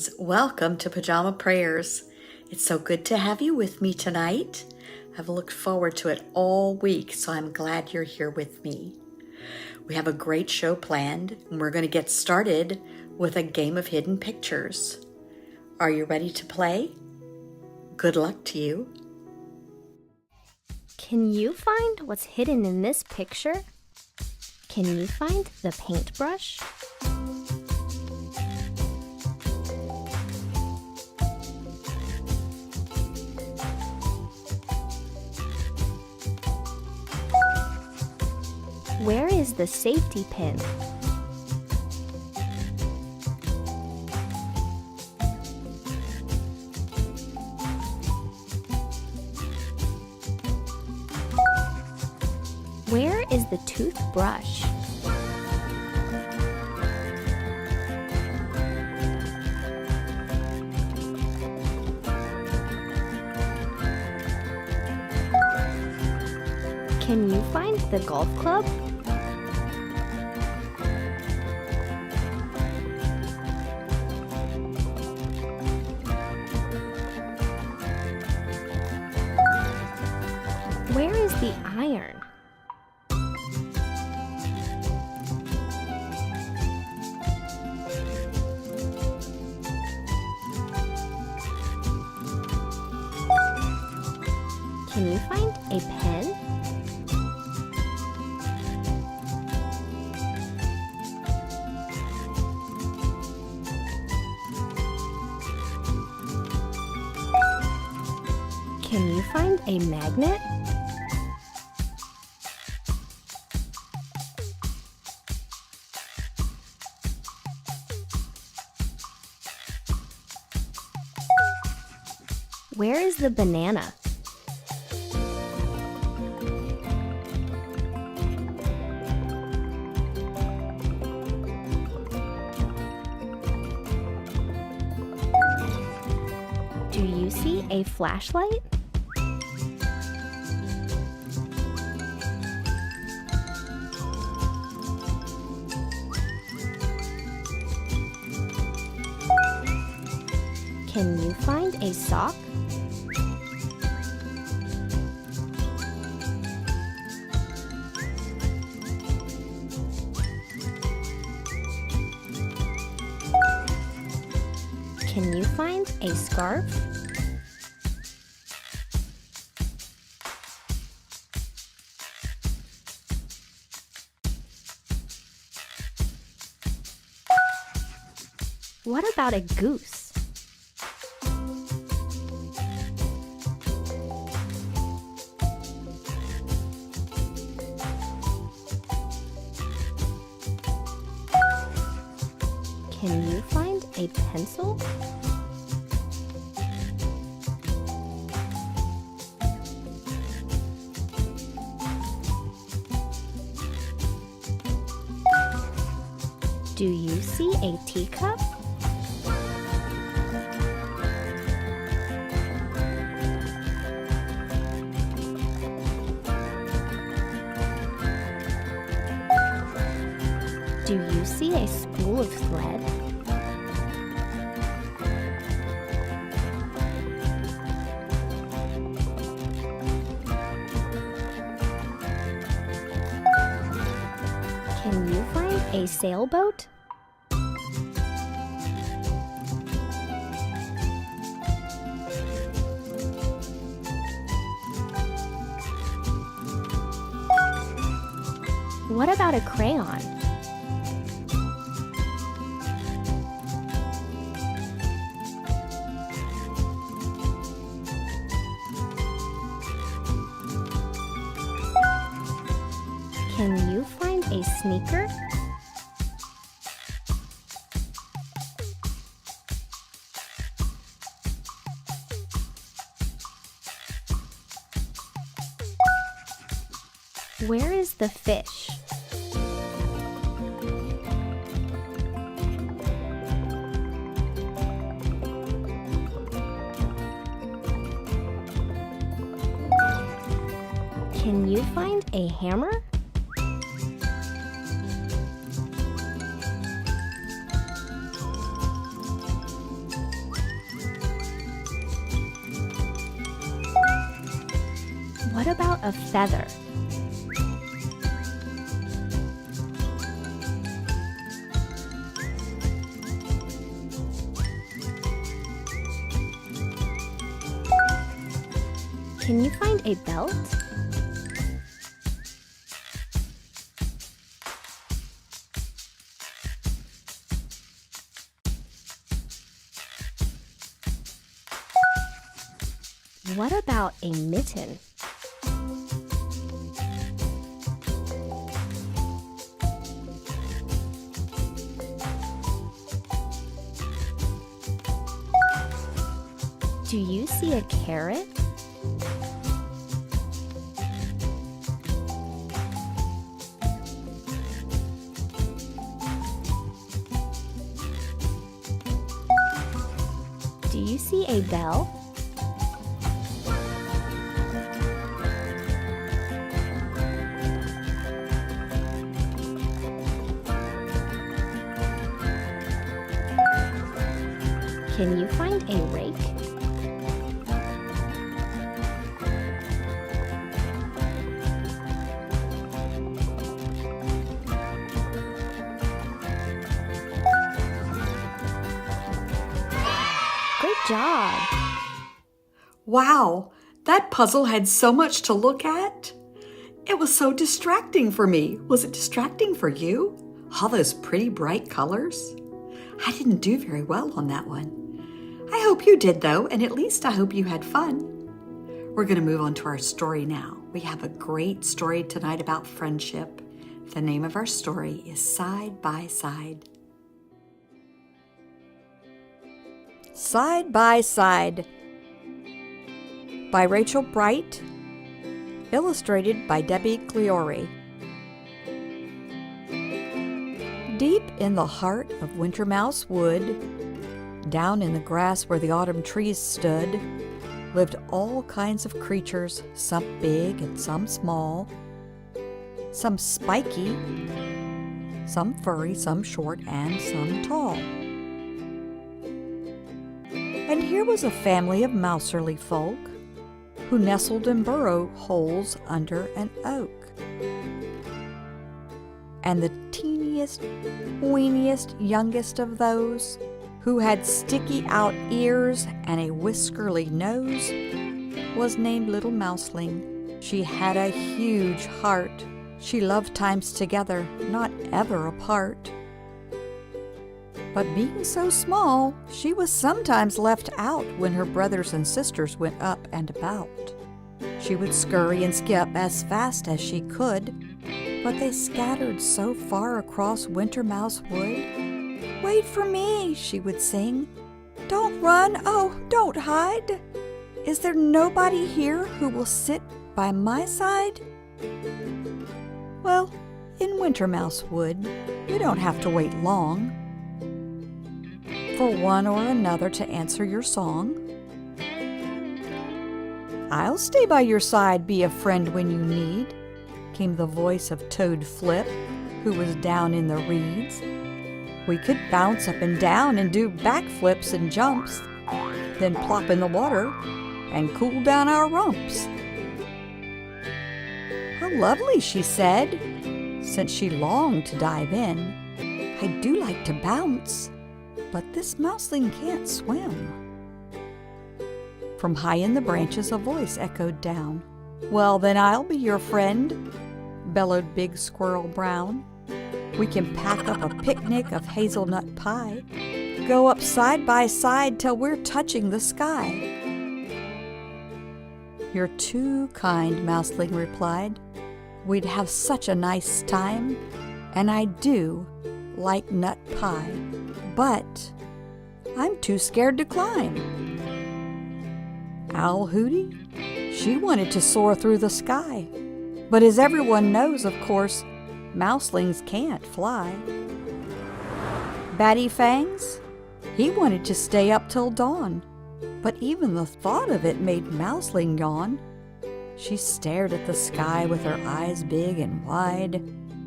friends. Welcome to Pajama Prayers. It's so good to have you with me tonight. I've looked forward to it all week, so I'm glad you're here with me. We have a great show planned, and we're going to get started with a game of hidden pictures. Are you ready to play? Good luck to you. Can you find what's hidden in this picture? Can you find the paintbrush? Where is the safety pin? Where is the toothbrush? Can you find the golf club? Where is the iron? Can you find a pen? Can you find a magnet? Where is the banana? Do you see a flashlight? Can you find a sock? Can you find a scarf? What about a goose? Can you find a pencil? Do you see a teacup? Do you see a spool of thread? Can you find a sailboat? What about a crayon? Can you find a sneaker? Where is the fish? Can you find a hammer? What about a feather? Can you find a belt? What about a mitten? Do you see a carrot? Do you see a bell? Can you find a rake? Good job! Wow, that puzzle had so much to look at. It was so distracting for me. Was it distracting for you? All those pretty bright colors? I didn't do very well on that one. I hope you did though, and at least I hope you had fun. We're going to move on to our story now. We have a great story tonight about friendship. The name of our story is Side by Side. Side by Side by Rachel Bright, illustrated by Debbie Gliori. Deep in the heart of Wintermouse Wood, down in the grass where the autumn trees stood, lived all kinds of creatures, some big and some small, some spiky, some furry, some short, and some tall. And here was a family of mouserly folk who nestled in burrow holes under an oak. And the teeniest, weeniest, youngest of those, who had sticky out ears and a whiskerly nose, was named Little Mouseling. She had a huge heart. She loved times together, not ever apart. But being so small, she was sometimes left out when her brothers and sisters went up and about. She would scurry and skip as fast as she could, but they scattered so far across Wintermouse Wood. "Wait for me," she would sing. "Don't run, oh, don't hide. Is there nobody here who will sit by my side?" Well, in Wintermouse Wood, you don't have to wait long for one or another to answer your song. "I'll stay by your side, be a friend when you need," came the voice of Toad Flip, who was down in the reeds. "We could bounce up and down and do backflips and jumps, then plop in the water and cool down our rumps." "How lovely," she said, since she longed to dive in. "I do like to bounce, but this mouseling can't swim." From high in the branches a voice echoed down. "Well, then I'll be your friend," bellowed Big Squirrel Brown. "We can pack up a picnic of hazelnut pie, go up side by side till we're touching the sky." "You're too kind," Mouseling replied. "We'd have such a nice time, and I do like nut pie, but I'm too scared to climb." Owl Hooty, she wanted to soar through the sky, but as everyone knows, of course, mouselings can't fly. Batty Fangs, he wanted to stay up till dawn, but even the thought of it made Mouseling yawn. She stared at the sky with her eyes big and wide.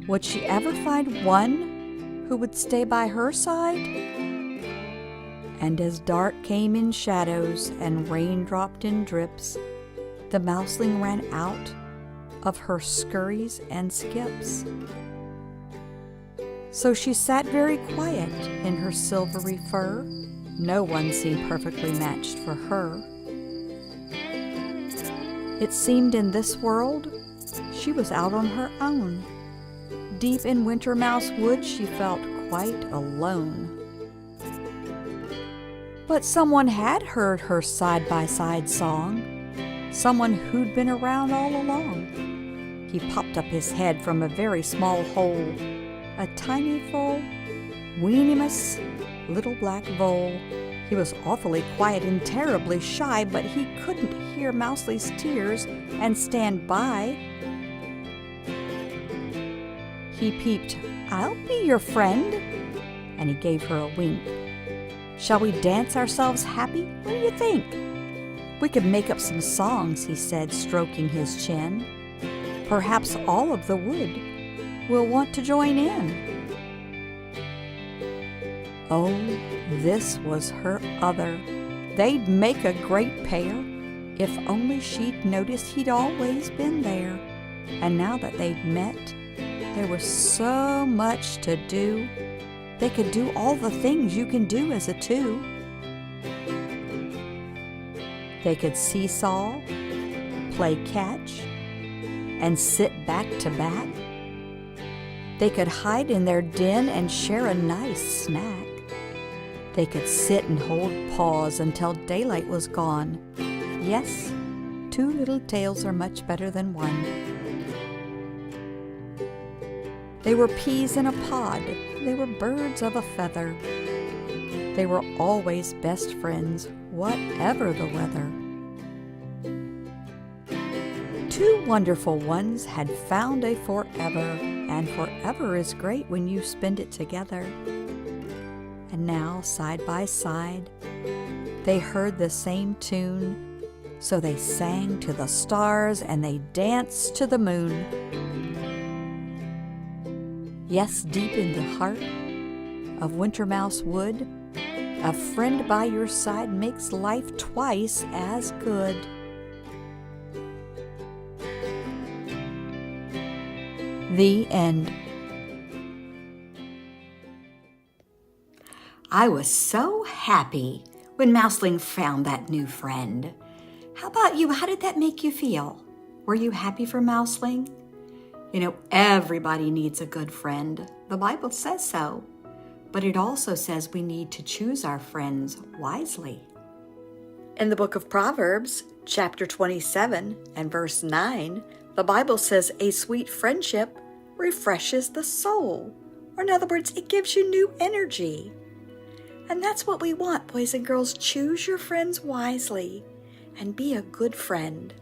Would she ever find one who would stay by her side? And as dark came in shadows and rain dropped in drips, the mouseling ran out of her scurries and skips. So she sat very quiet in her silvery fur. No one seemed perfectly matched for her. It seemed in this world she was out on her own. Deep in Winter Mouse Wood she felt quite alone. But someone had heard her side-by-side song, someone who'd been around all along. He popped up his head from a very small hole, a tiny full, weenimus little black vole. He was awfully quiet and terribly shy, but he couldn't hear Mousely's tears and stand by. He peeped, "I'll be your friend," and he gave her a wink. "Shall we dance ourselves happy? What do you think?" "We could make up some songs," he said, stroking his chin. "Perhaps all of the wood will want to join in." Oh, this was her other. They'd make a great pair. If only she'd noticed he'd always been there. And now that they'd met, there was so much to do. They could do all the things you can do as a two. They could seesaw, play catch, and sit back to back. They could hide in their den and share a nice snack. They could sit and hold paws until daylight was gone. Yes, two little tails are much better than one. They were peas in a pod. They were birds of a feather. They were always best friends, whatever the weather. Two wonderful ones had found a forever, and forever is great when you spend it together. And now, side by side, they heard the same tune, so they sang to the stars and they danced to the moon. Yes, deep in the heart of Winter Mouse Wood, a friend by your side makes life twice as good. The end. I was so happy when Mouseling found that new friend. How about you? How did that make you feel? Were you happy for Mouseling? You know, everybody needs a good friend. The Bible says so. But it also says we need to choose our friends wisely. In the book of Proverbs, chapter 27 and verse 9, the Bible says a sweet friendship refreshes the soul. Or in other words, it gives you new energy. And that's what we want, boys and girls. Choose your friends wisely and be a good friend.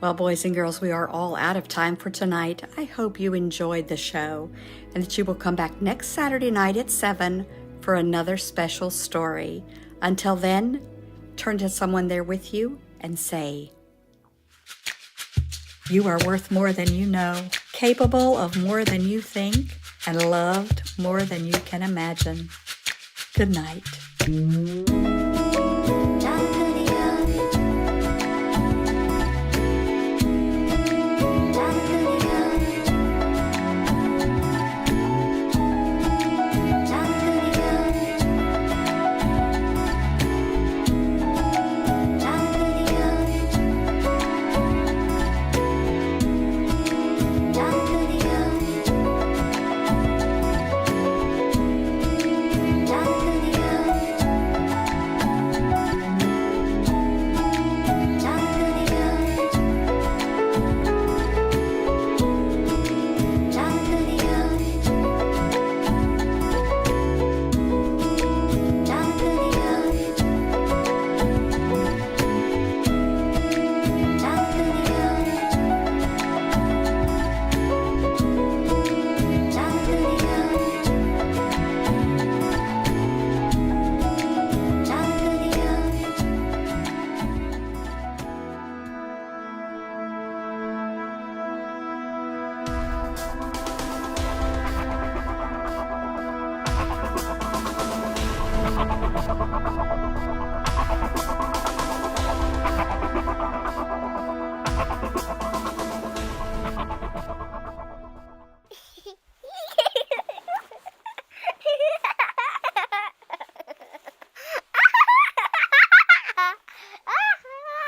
Well, boys and girls, we are all out of time for tonight. I hope you enjoyed the show and that you will come back next Saturday night at 7 for another special story. Until then, turn to someone there with you and say, "You are worth more than you know, capable of more than you think, and loved more than you can imagine." Good night.